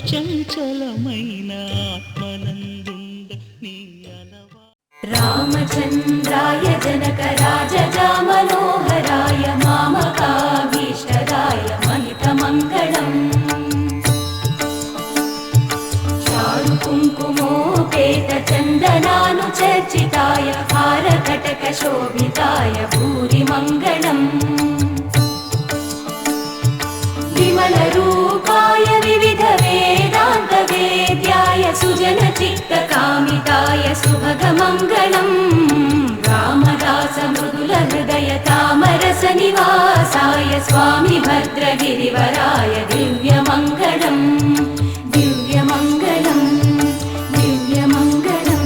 చంచలమైన ఆత్మనందుండ నీ అలవా. రామచంద్రాయ జనక రాజజా మనోహరాయ మామకాభీష్టదాయ మహితమంగళం. చారు కుంకుమోపేత చందనానుచర్చితాయ హారకటక శోభితాయ భూరి మంగళం. విమల రూపాయ వివిధ వేదాంత వేద్యాయ సుజన చిత్త కామితాయ సుభగ మంగళం. రామదాస మృదుల హృదయ తామరస నివాసాయ స్వామి భద్రగిరివరాయ దివ్య మంగళం. దివ్య మంగళం దివ్య మంగళం.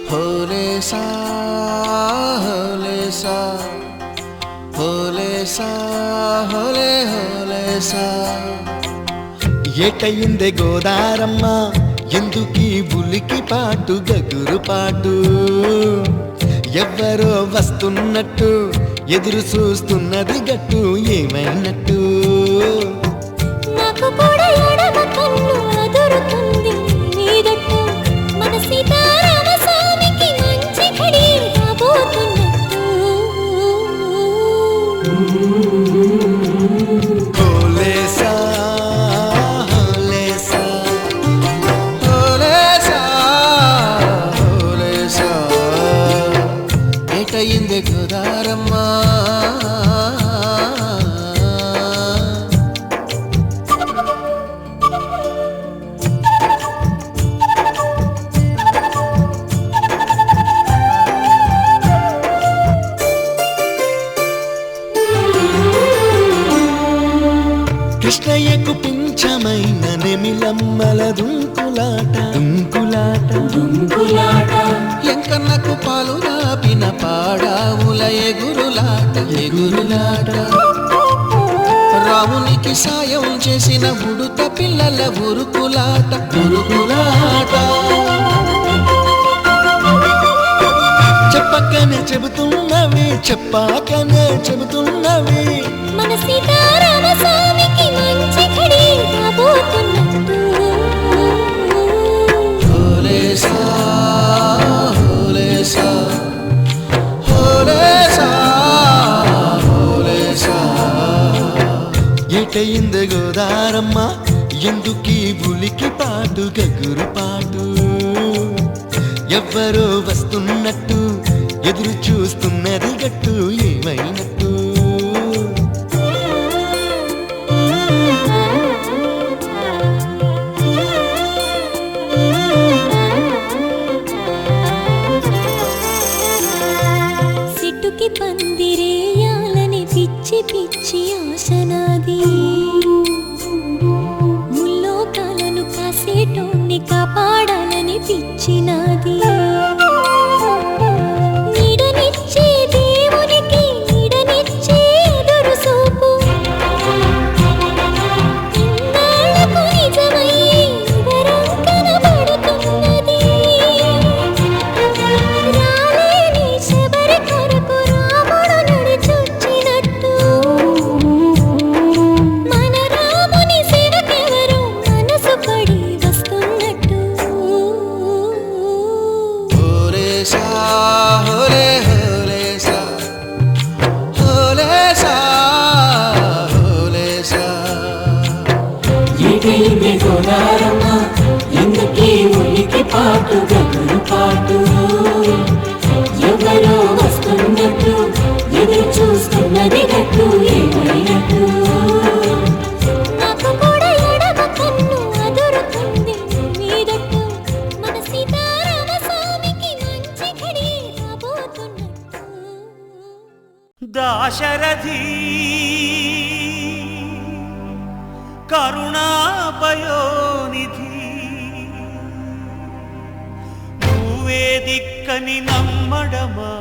హోలే సా హోలే సా హోలే సా హోలే హోలే సా. ఏటయిందే గోదారమ్మ ఎందుకీ బులికి పాటు గగురు పాటు. ఎవ్వరో వస్తున్నట్టు ఎదురు చూస్తున్నది గట్టు ఏమైనట్టు. నాకు కూడా ఎడమ కన్ను అదురుతుంది నీదట్టు. మన సీతారామ స్వామికి మంచి ఘడి రాబోతున్నట్టు. హోలే సా హోలే సా హోలే సా హోలే సా. ఏటయిందే గోదారమ్మ కృష్ణయ్యకు పింఛమైన నెమిలమ్మల దుంకులాట దుంకులాట దుంకులాట. ఎంకన్నకు పాలు రాపిన పాడావుల ఎగురులాట ఎగురులాట. రామునికి సాయం చేసిన ఉడుత పిల్లల ఉరుకులాట ఉరుకులాట. చెప్పకనే చెబుతున్నవి చెప్పాకనే చెబుతున్నవి. మన సీతారామ స్వామికి మంచి ఘడి రాబోతున్నట్టు. హోలే సా హోలే సా హోలే సా హోలే సా. ఏటయిందే గోదారమ్మ ఎందుకీ బులికి పాటు గగురు పాటు. ఎవ్వరో వస్తున్నట్టు ఎదురు చూస్తున్నది గట్టు ఏమైనట్టు. సిట్టుకి పందిరేయాలని పిచ్చి పిచ్చి ఆశనాది. ముల్లోకాలను కాసేటోన్ని కాపాడాలని పిచ్చినాది. నీడనిచ్చే దేవునికి నీడనిచ్చే ఎదురు చూపు. ఇన్నాళ్లకు నిజమై వరం కనబడుతున్నది. రాలేని శబరి కొరకు రాముడు నడిచొచ్చినట్టు. మన రాముని సేవకెవరో మనసు పడి వస్తున్నట్టు. హోలే సా హోలే హోలే సా హోలే సా హోలే సా. ఏటైంది గోదారమ్మ ఎందుకీ ఉనికి పాటు గగురు పాటు. ఎవరో వస్తున్నట్టు ఎదురు చూస్తున్నది గట్టు ఏమైనట్టు. నాకు కూడా ఎడమ కన్ను అదురుతుంది మీదట్టు. మన సీతారామ స్వామికి మంచి ఘడి రాబోతున్నట్టు. దాశరథి కరుణాపయోనిధి నువ్వే దిక్కని నమ్మడమా.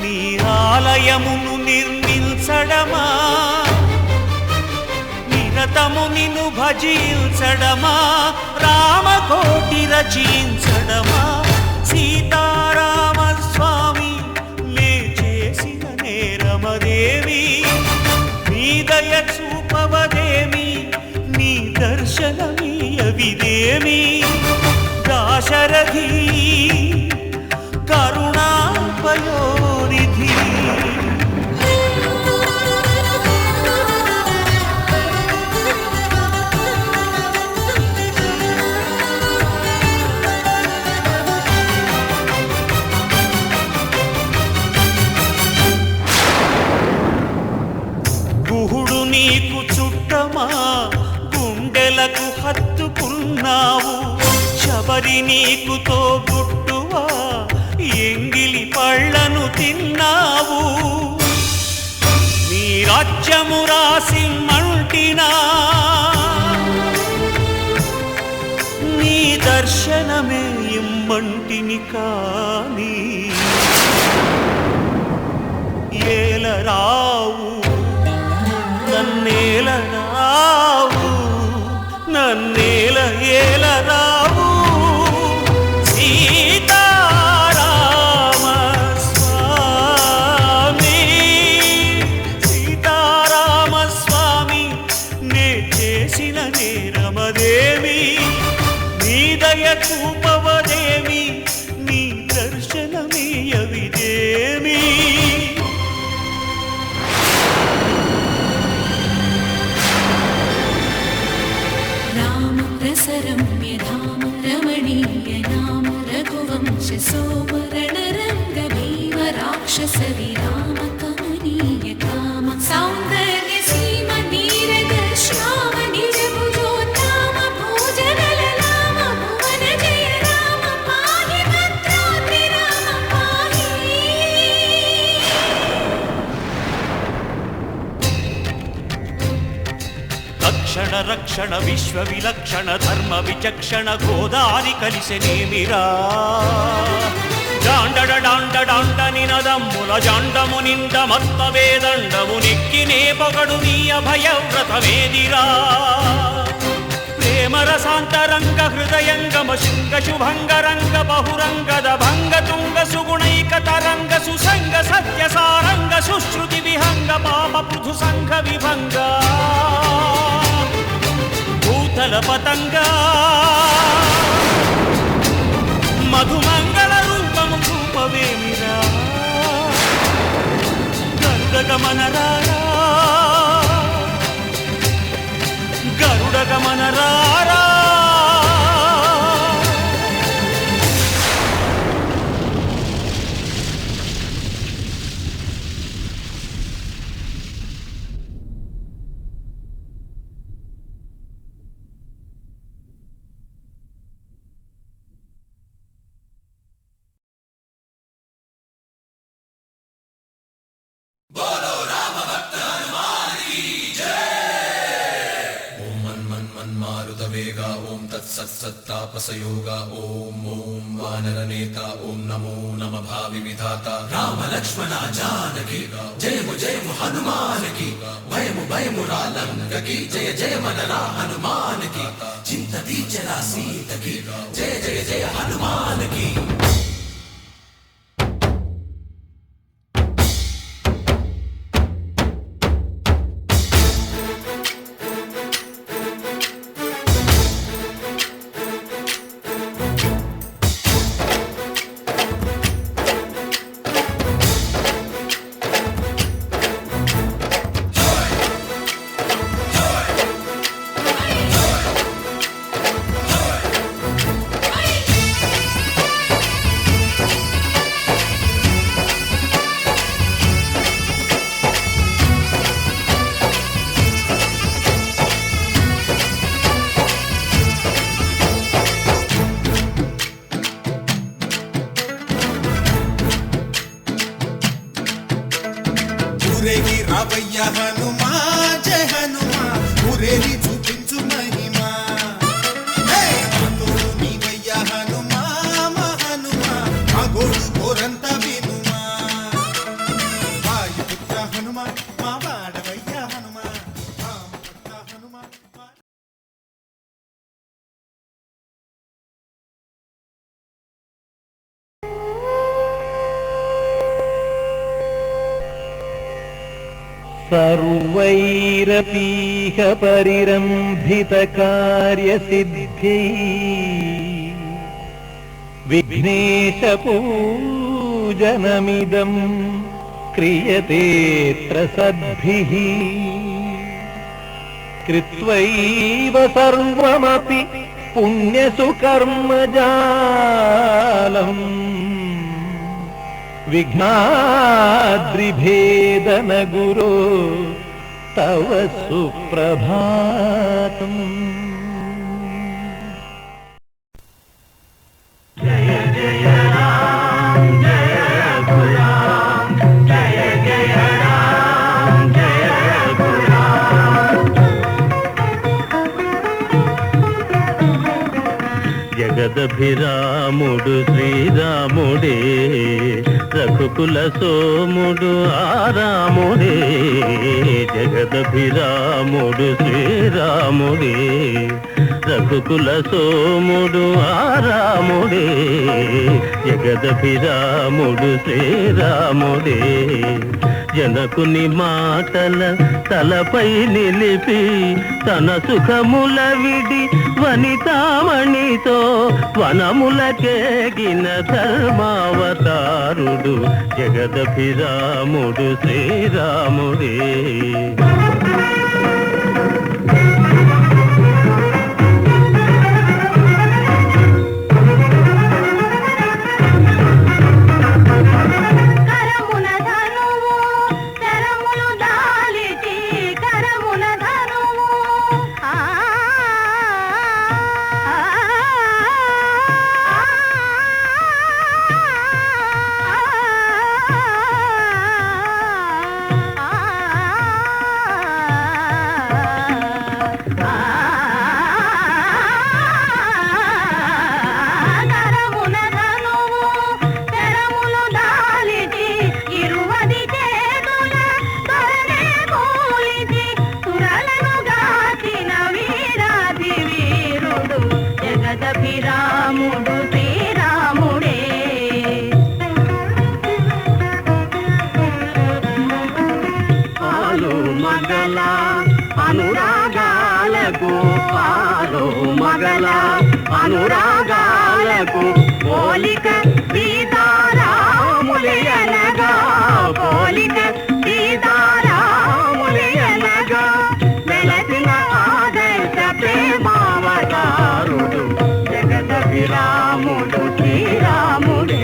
నీ ఆలయమును నిర్మించడమా. నిరతము నిన్ను భజించడమా రామకోటి రచించడమా సీతారామ స్వామి నే చేసిన నేరమదేవి నీ దయ చూపవదేమి నీ దర్శనమీయవిదేమి దాశరథి కరుణాపయోనిధి గుహుడు నీకు చుట్టమా గుండెలకు హత్తుకున్నావు శబరి నీకు తోబుట్టువా ఎంగిలి పళ్ళను తిన్నావు నీ రాజ్యము రాసి మంటినా నీ దర్శనమే ఇమ్మంటిని కాని ఏలరావు నన్నేలరావు నన్నేల ఏలరావు సీతారామ స్వామి సీతారామ స్వామి నే చేసిన నేరమదేమి నీ దయ చూపవదేమి నీ దర్శనమీయవిదేమి रम्यधाम रमणीय नाम रघुवंश सोमरण रंग भीम राक्षस विराम कमनीय काम सौंदर्य सीम नीरद श्याम निज भुजोत्तम भोजनल नाम भुवन जय राम पाहि भद्राद्रि राम पाहि రక్షణ రక్షణ విశ్వ విలక్షణ ధర్మ విచక్షణ గోదారి కలిసెనేమిరా జాండడ డాండ డాండ నినదమ్ముల జాండము నిండ మత్త వేదండము నెక్కినే పొగడు నీ అభయవ్రతమేదిరా ప్రేమ రసాంతరంగ హృదయంగమ శృంగ శుభంగరంగ బహురంగద భంగ తుంగ సుగుణైక తరంగ సుసంగ సత్య సారంగ సుశ్రుతి విహంగ పాప పృథు సంఘ విభంగ భూతల పతంగా మధుమంగళ రూపము చూపవేమిరా గరుడగమనరారా గరుడగమనరారా वेगा ओम तत्सत्सत्तापसयोगा ओम ओम वानरनेता ओम नमो नमः भावि विधाता राम लक्ष्मण जानकी जय हनुमान की भयमु रालंक की जय मनरा हनुमान की चिंतती चला सीत की जय हनुमान की రావయ్య హనుమా జయ హనుమా ఊరేగి చూపించు మహిమా తోడు నీవయ్య హనుమా మా హనుమా మా గోడు కోరంత వినుమా వాయుపుత్ర హనుమా మా వాడవయ్య హనుమా सर्वैरपीह परिरम्भितकार्यसिद्ध्यै विघ्नेशपूजनमिदं क्रियतेऽत्र सद्भिः कृत्वैव सर्वमपि पुण्यसुकर्मजालम् विघ्नाद्रिभेदन गुरो तव सुप्रभातम्। जय जय राम जय गुलाम जय जय राम जय गुलाम। జగదభిరాముడు శ్రీరాముడే రఘుకుల సోముడు ఆరాముడే జగదభిరాముడు శ్రీరాముడే రఘుకుల సోముడు ఆరాముడే జగదభిరాముడు శ్రీరాముడే జనకుని మాటల తలపై నిలిపి తన సుఖముల విడి వనితామణితో వనములకేగిన ధర్మావతారుడు జగదభిరాముడు శ్రీరాముడే అనురాగాలకు పోలిక సీతారాములయనగా పోలిక సీతారాములయనగా వెలసిన ఆదర్శ ప్రేమావతారుడు జగదభిరాముడు శ్రీరాముడే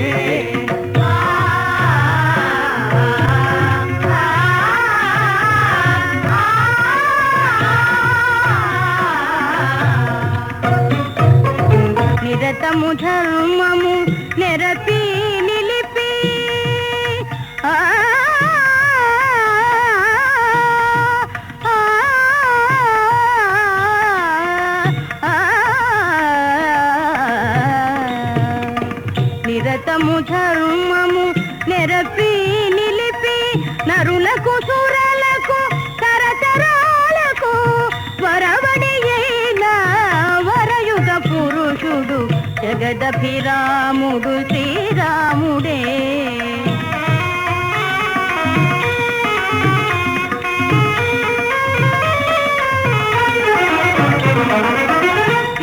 నిరతము ధర్మము నెరపి నిలిపి నిరతము ధర్మము నెరపి నిలిపి నరులకు సురలకు తరతరాలకు వరవడి వరయుగ పురుషుడు జగదభిరాముడు శ్రీరాముడే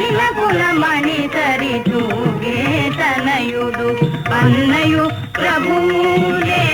ఇలకులమణి సరి చూగే తనయుడు అన్నయు ప్రభువులే